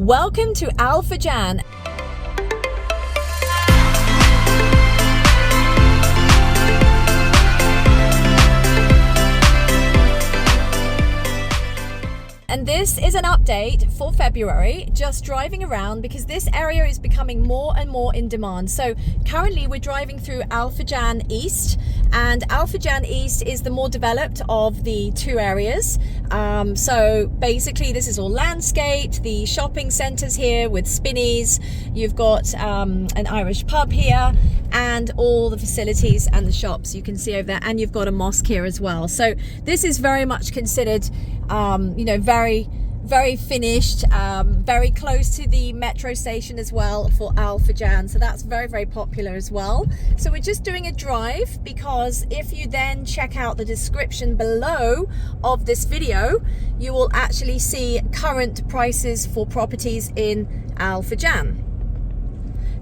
Welcome to Al Furjan. And this is an update for February, just driving around because this area is becoming more and more in demand. So currently we're driving through Al Furjan East, and Al Furjan East is the more developed of the two areas. So basically this is all landscaped, the shopping centres here with spinneys, you've got an Irish pub here and all the facilities and the shops you can see over there, and you've got a mosque here as well. So this is very much considered very finished, very close to the metro station as well for Al Furjan, so that's very popular as well. So we're just doing a drive because if you then check out the description below of this video, you will actually see current prices for properties in Al Furjan.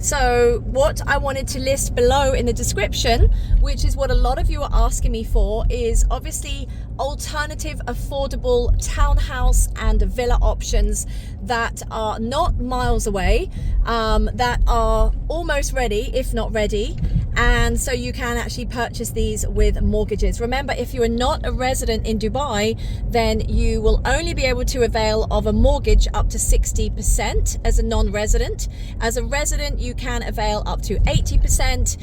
So what I wanted to list below in the description, which is what a lot of you are asking me for, is obviously alternative affordable townhouse and villa options that are not miles away, that are almost ready, if not ready, and so you can actually purchase these with mortgages. Remember, if you are not a resident in Dubai, then you will only be able to avail of a mortgage up to 60% as a non-resident. As a resident, you can avail up to 80%,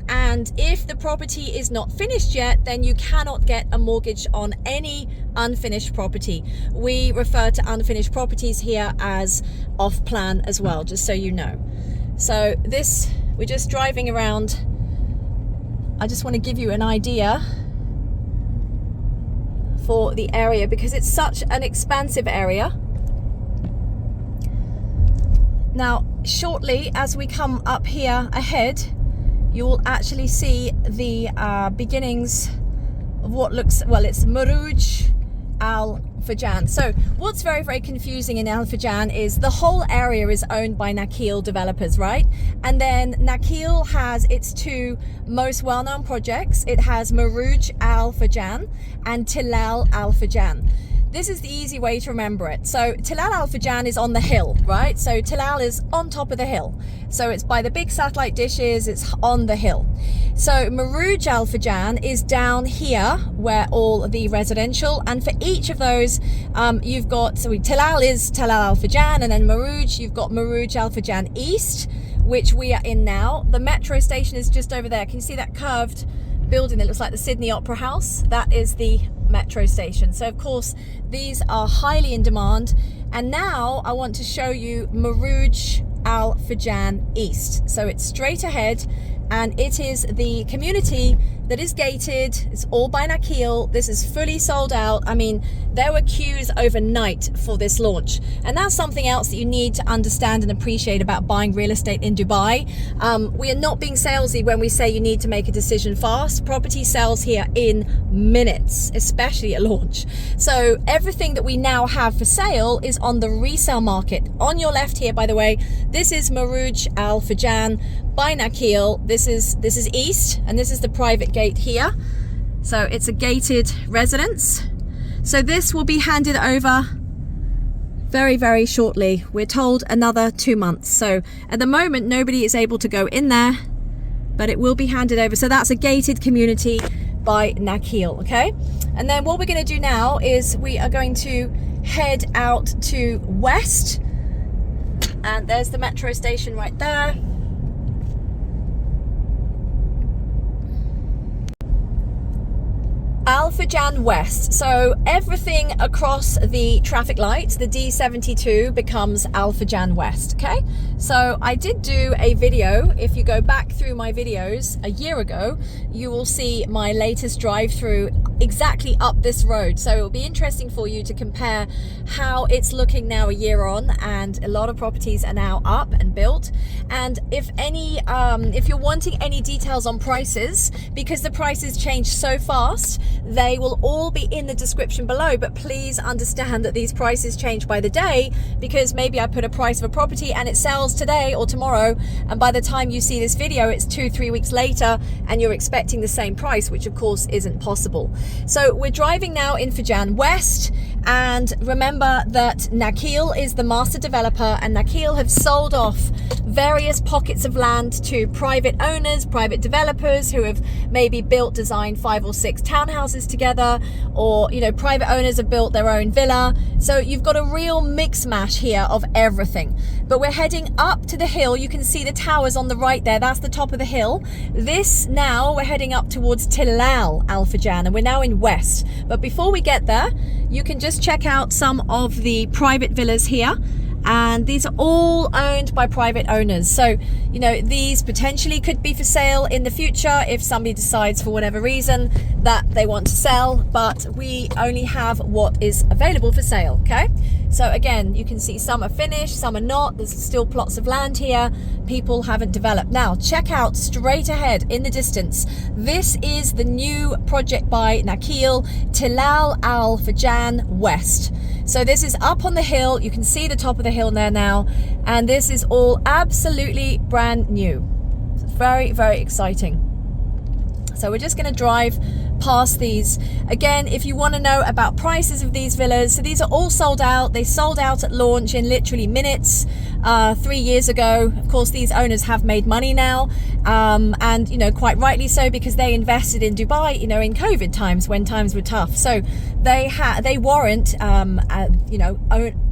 and if the property is not finished yet, then you cannot get a mortgage on any unfinished property. We refer to unfinished properties here as off plan as well, just so you know. So this, we're just driving around. I just want to give you an idea for the area because it's such an expansive area. Now shortly as we come up here ahead, you will actually see the beginnings of what looks, well, it's Murooj Al Furjan. So what's very confusing in Al Furjan is the whole area is owned by Nakheel developers, right? And then Nakheel has its two most well-known projects. It has Murooj Al Furjan and Tilal Al Furjan. This is the easy way to remember it. So Tilal Al Furjan is on the hill, right? So Tilal is on top of the hill. So it's by the big satellite dishes, it's on the hill. So Murooj Al Furjan is down here where all the residential, and for each of those you've got, so Tilal is Tilal Al Furjan, and then Murooj, you've got Murooj Al Furjan East, which we are in now. The metro station is just over there. Can you see that curved building that looks like the Sydney Opera House? That is the metro station. So of course these are highly in demand, and now I want to show you Murooj Al Furjan East. So it's straight ahead, and it is the community that is gated. It's all by Nakheel. This is fully sold out. I mean, there were queues overnight for this launch, and that's something else that you need to understand and appreciate about buying real estate in Dubai. We are not being salesy when we say you need to make a decision fast. Property sells here in minutes, especially at launch. So everything that we now have for sale is on the resale market. On your left here, by the way, this is Murooj Al Furjan by Nakheel. This is east, and this is the private gate here. So it's a gated residence. So this will be handed over very shortly. We're told another 2 months. So at the moment nobody is able to go in there, but it will be handed over. So that's a gated community by Nakheel, okay? And then what we're going to do now is we are going to head out to west, and there's the metro station right there. Al Furjan West. So everything across the traffic lights, the D72, becomes Al Furjan West, okay? So I did do a video. If you go back through my videos a year ago, you will see my latest drive through exactly up this road. So it'll be interesting for you to compare how it's looking now a year on, and a lot of properties are now up and built. And if you're wanting any details on prices, because the prices change so fast, they will all be in the description below. But please understand that these prices change by the day, because maybe I put a price of a property and it sells today or tomorrow, and by the time you see this video it's 2-3 weeks later and you're expecting the same price, which of course isn't possible. So we're driving now in Furjan West, And remember that Nakheel is the master developer, and Nakheel have sold off various pockets of land to private owners, private developers who have maybe built, designed 5 or 6 townhouses together, or, you know, private owners have built their own villa. So you've got a real mix mash here of everything. But we're heading up to the hill. You can see the towers on the right there. That's the top of the hill. This now we're heading up towards Tilal Al Furjan, and we're now in west. But before we get there, you can just check out some of the private villas here. And these are all owned by private owners. So, you know, these potentially could be for sale in the future if somebody decides for whatever reason that they want to sell, but we only have what is available for sale, okay? So again, you can see some are finished, some are not. There's still plots of land here. People haven't developed. Now, check out straight ahead in the distance. This is the new project by Nakheel, Tilal Al Furjan West. So this is up on the hill. You can see the top of the hill there now. And this is all absolutely brand new. It's very, very exciting. So we're just going to drive past these. Again, if you want to know about prices of these villas, so these are all sold out. They sold out at launch in literally minutes 3 years ago. Of course, these owners have made money now, and, you know, quite rightly so, because they invested in Dubai, you know, in COVID times when times were tough. So they warrant, you know,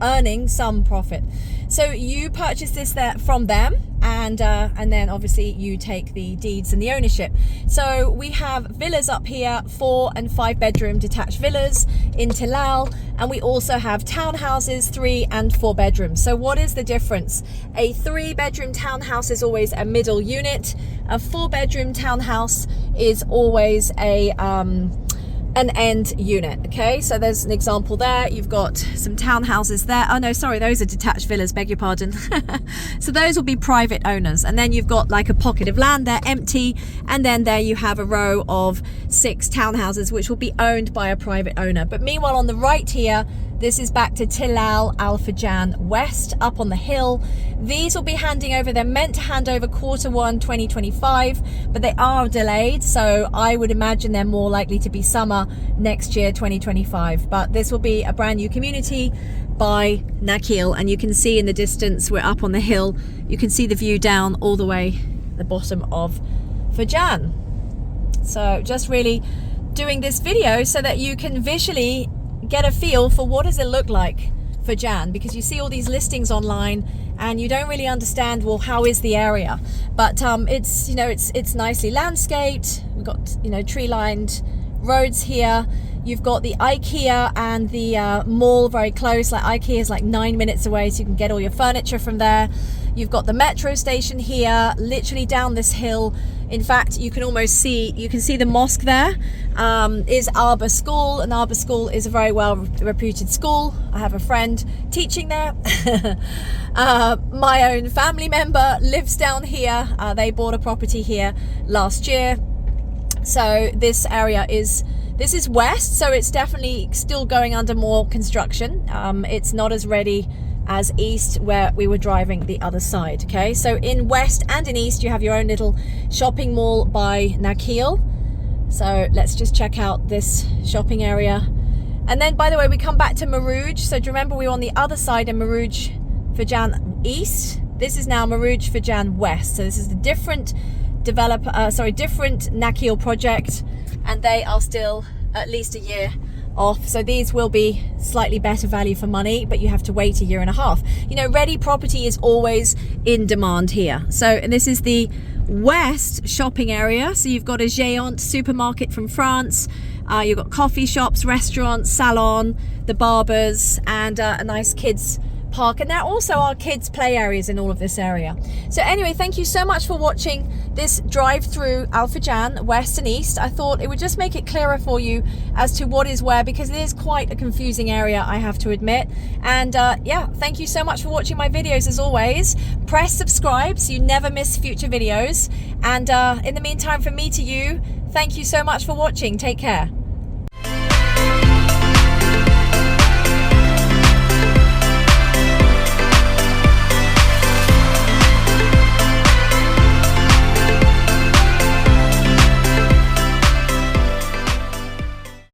earning some profit. So you purchase this there from them, and then obviously you take the deeds and the ownership. So we have villas up here, 4 and 5 bedroom detached villas in Tilal, and we also have townhouses, 3 and 4 bedrooms. So what is the difference? A 3-bedroom townhouse is always a middle unit. A 4-bedroom townhouse is always an end unit. Okay, so there's an example there. You've got some townhouses there. Oh no, sorry, those are detached villas, beg your pardon. So those will be private owners, and then you've got like a pocket of land there empty, and then there you have a row of 6 townhouses which will be owned by a private owner. But meanwhile, on the right here, this is back to Tilal Al Furjan West, up on the hill. These will be handing over. They're meant to hand over Q1 2025, but they are delayed. So I would imagine they're more likely to be summer next year, 2025. But this will be a brand new community by Nakheel. And you can see in the distance, we're up on the hill. You can see the view down all the way the bottom of Furjan. So just really doing this video so that you can visually get a feel for what does it look like for Jan, because you see all these listings online and you don't really understand, well, how is the area? But it's, you know, it's nicely landscaped. We've got, you know, tree lined roads here. You've got the IKEA and the mall very close. Like IKEA is like 9 minutes away, so you can get all your furniture from there. You've got the metro station here, literally down this hill. In fact, you can almost see, you can see the mosque there is Arbor School, and Arbor School is a very well reputed school. I have a friend teaching there. My own family member lives down here. They bought a property here last year. So this area is, this is west, so it's definitely still going under more construction. It's not as ready as east, where we were driving the other side. Okay, so in west and in east you have your own little shopping mall by Nakheel. So let's just check out this shopping area. And then, by the way, we come back to Murooj. So do you remember we were on the other side in Murooj Furjan East? This is now Murooj Furjan West. So this is a different different Nakheel project, and they are still at least a year off. So these will be slightly better value for money, but you have to wait a year and a half. You know, ready property is always in demand here. So, and this is the west shopping area. So you've got a Géant supermarket from France. You've got coffee shops, restaurants, salon, the barbers, and a nice kids park. And there also are kids play areas in all of this area. So anyway, thank you so much for watching this drive through Al Furjan West and East. I thought it would just make it clearer for you as to what is where, because it is quite a confusing area, I have to admit. And yeah, thank you so much for watching my videos. As always, press subscribe so you never miss future videos. And in the meantime, from me to you, thank you so much for watching. Take care.